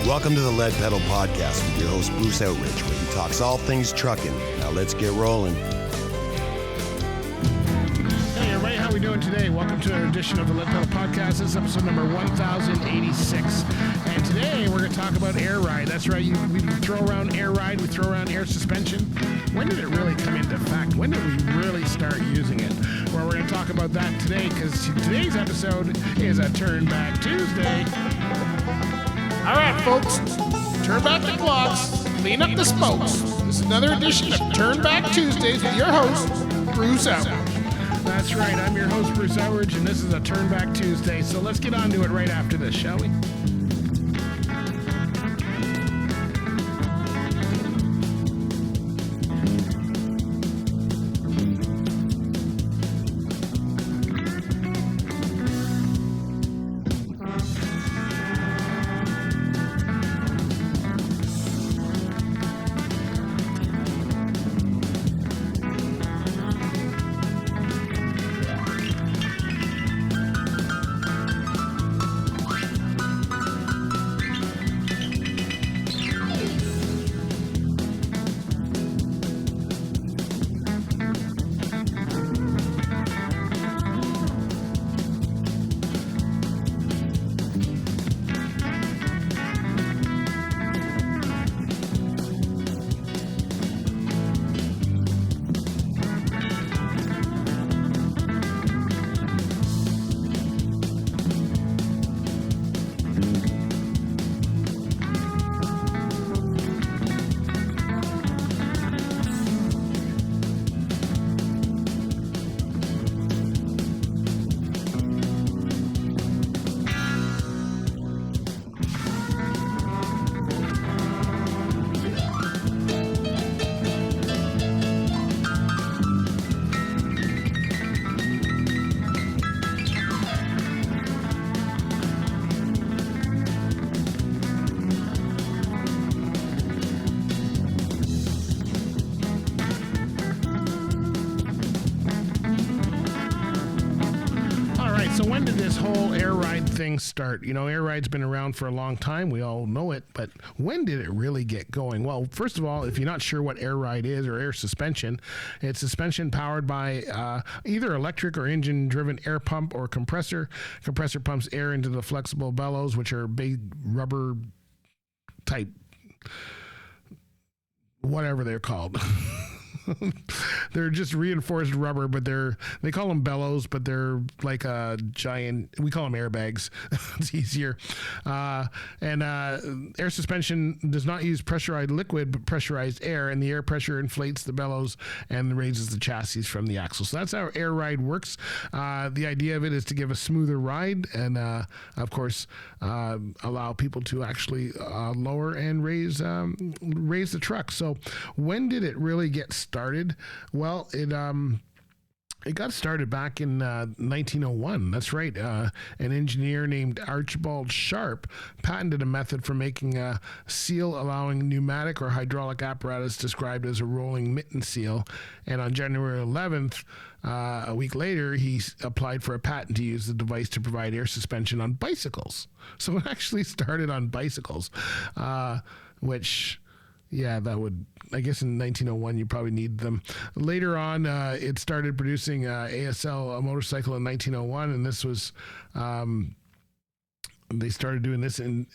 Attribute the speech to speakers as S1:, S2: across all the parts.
S1: Welcome to the Lead Pedal Podcast with your host, Bruce Outridge, where he talks all things trucking. Now let's get rolling.
S2: Hey everybody, how are we doing today? Welcome to another edition of the Lead Pedal Podcast. This is episode number 1086. And today we're going to talk about air ride. That's right, we throw around air ride, we throw around air suspension. When did it really come into effect? When did we really start using it? Well, we're going to talk about that today because today's episode is a Turnback Tuesday. All right, folks, turn back the clocks, clean up the spokes. This is another edition of Turnback Tuesdays with your host, Bruce Outridge. That's right, I'm your host, Bruce Outridge, and this is a Turnback Tuesday. So let's get on to it right after this, shall we? So when did this whole air ride thing start? You know, air ride's been around for a long time. We all know it. But when did it really get going? Well, first of all, if you're not sure what air ride is or air suspension, it's suspension powered by either electric or engine-driven air pump or compressor. Compressor pumps air into the flexible bellows, which are big rubber type, whatever they're called. They're just reinforced rubber, but they call them bellows, but they're like a giant, we call them airbags. It's easier. And air suspension does not use pressurized liquid, but pressurized air, and the air pressure inflates the bellows and raises the chassis from the axle. So that's how air ride works. The idea of it is to give a smoother ride and, of course, allow people to actually lower and raise the truck. So when did it really get started? Well, it got started back in 1901. That's right. An engineer named Archibald Sharp patented a method for making a seal allowing pneumatic or hydraulic apparatus described as a rolling mitten seal. And on January 11th, a week later, he applied for a patent to use the device to provide air suspension on bicycles. So it actually started on bicycles, which... Yeah, that would, I guess in 1901, you probably need them. Later on, it started producing ASL, a motorcycle, in 1901, and this was, they started doing this in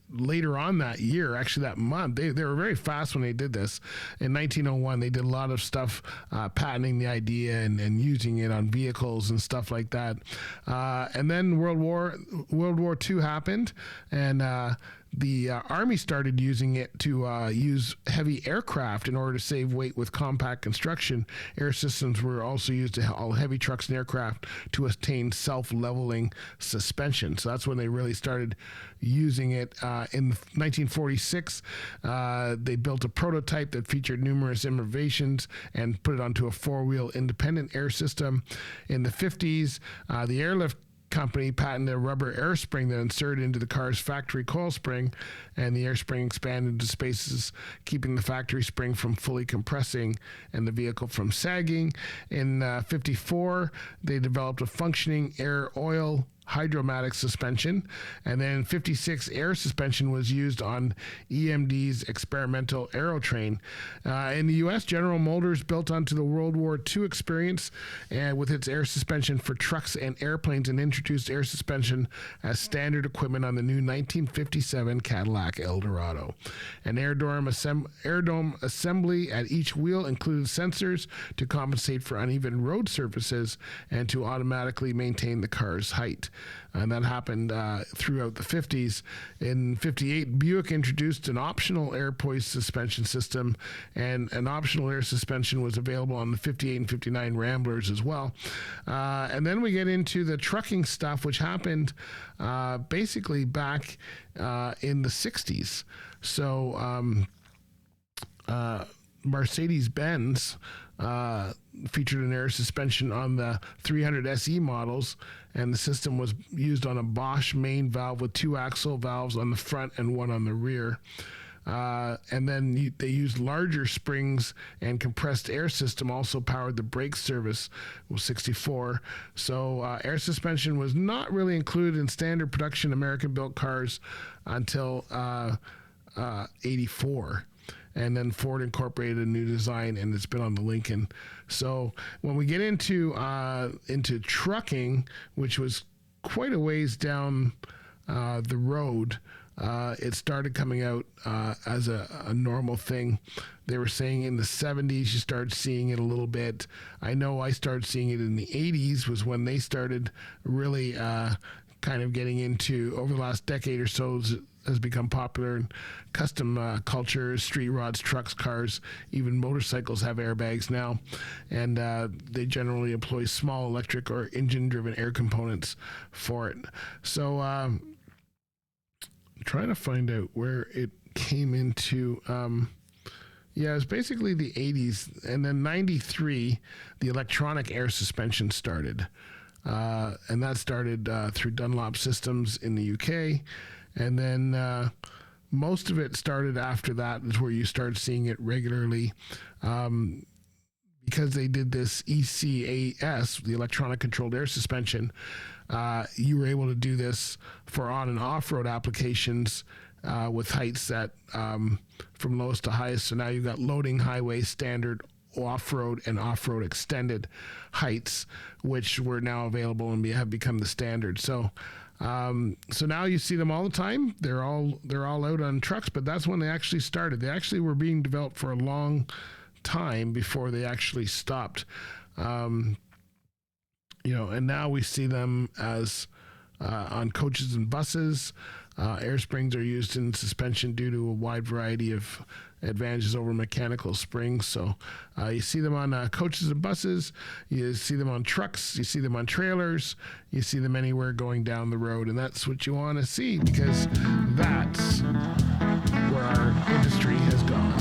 S2: later on that year, actually that month. They were very fast when they did this. In 1901, they did a lot of stuff, patenting the idea and using it on vehicles and stuff like that. And then World War II happened, and the Army started using it to use heavy aircraft in order to save weight with compact construction. Air systems were also used to haul heavy trucks and aircraft to attain self-leveling suspension. So that's when they really started using it. In 1946, they built a prototype that featured numerous innovations and put it onto a four-wheel independent air system. In the 50s, the airlift company patented a rubber air spring that inserted into the car's factory coil spring, and the air spring expanded into spaces, keeping the factory spring from fully compressing and the vehicle from sagging. In 54, they developed a functioning air oil hydromatic suspension, and then 56 air suspension was used on EMD's experimental aerotrain. In the U.S., General Motors built onto the World War II experience with its air suspension for trucks and airplanes, and introduced air suspension as standard equipment on the new 1957 Cadillac Eldorado. An air dome assembly at each wheel included sensors to compensate for uneven road surfaces and to automatically maintain the car's height. And that happened throughout the 50s. In 58, Buick introduced an optional air poise suspension system, and an optional air suspension was available on the 58 and 59 Ramblers as well. And then we get into the trucking stuff, which happened basically back in the 60s. So Mercedes-Benz featured an air suspension on the 300 SE models, and the system was used on a Bosch main valve with 2 axle valves on the front and 1 on the rear. And then they used larger springs, and compressed air system also powered the brake service with 64. So air suspension was not really included in standard production American-built cars until 84. And then Ford incorporated a new design, and it's been on the Lincoln. So when we get into trucking, which was quite a ways down the road, it started coming out as a normal thing. They were saying in the 70s you started seeing it a little bit. I know I started seeing it in the 80s was when they started really kind of getting into, over the last decade or so, has become popular in custom culture, street rods, trucks, cars, even motorcycles have airbags now. And they generally employ small electric or engine-driven air components for it. So trying to find out where it came into. It was basically the 80s. And then 93, the electronic air suspension started. And that started through Dunlop Systems in the UK. And then most of it started after that is where you start seeing it regularly. Because they did this ECAS, the electronic controlled air suspension, you were able to do this for on and off-road applications with heights that from lowest to highest. So now you've got loading, highway, standard, off-road, and off-road extended heights, which were now available and have become the standard. So now you see them all the time. They're all out on trucks, but that's when they actually started. They actually were being developed for a long time before they actually stopped. And now we see them as on coaches and buses. Air springs are used in suspension due to a wide variety of advantages over mechanical springs. So you see them on coaches and buses, you see them on trucks, you see them on trailers, you see them anywhere going down the road, and that's what you want to see, because that's where our industry has gone.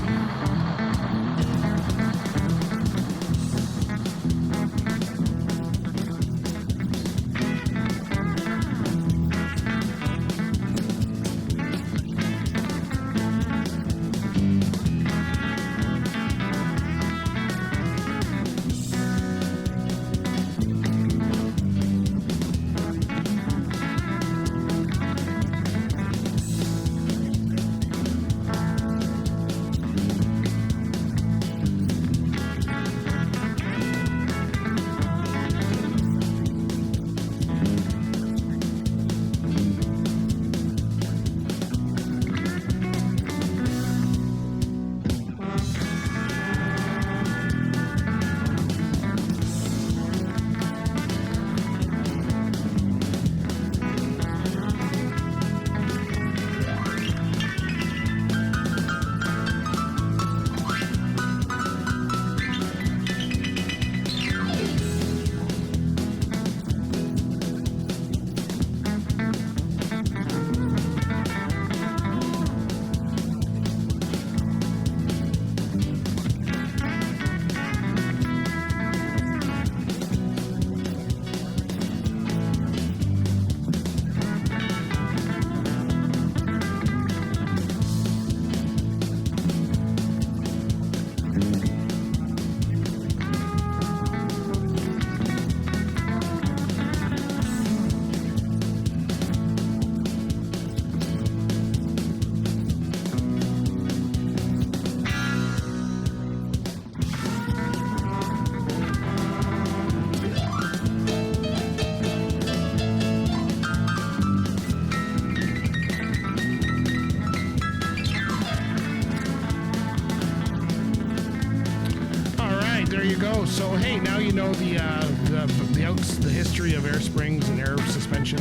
S2: go. So hey, now you know the history of air springs and air suspension.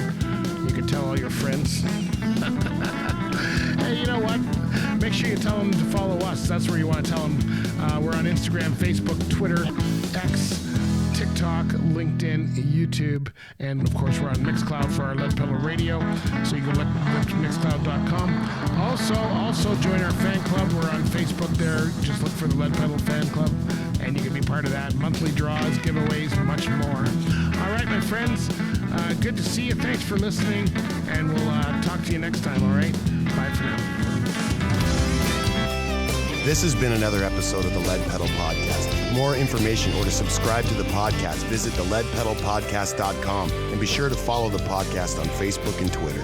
S2: You can tell all your friends. Hey, you know what? Make sure you tell them to follow us. That's where you want to tell them. We're on Instagram, Facebook, Twitter, X, TikTok, LinkedIn, YouTube, and of course we're on Mixcloud for our Lead Pedal Radio. So you can look to mixcloud.com. Also join our fan club. We're on Facebook there. Just look for the Lead Pedal Fan Club, and you can be part of that. Monthly draws, giveaways, much more. All right, my friends. Good to see you. Thanks for listening, and we'll talk to you next time. All right. Bye for now.
S1: This has been another episode of the Lead Pedal Podcast. For more information or to subscribe to the podcast, visit theleadpedalpodcast.com and be sure to follow the podcast on Facebook and Twitter.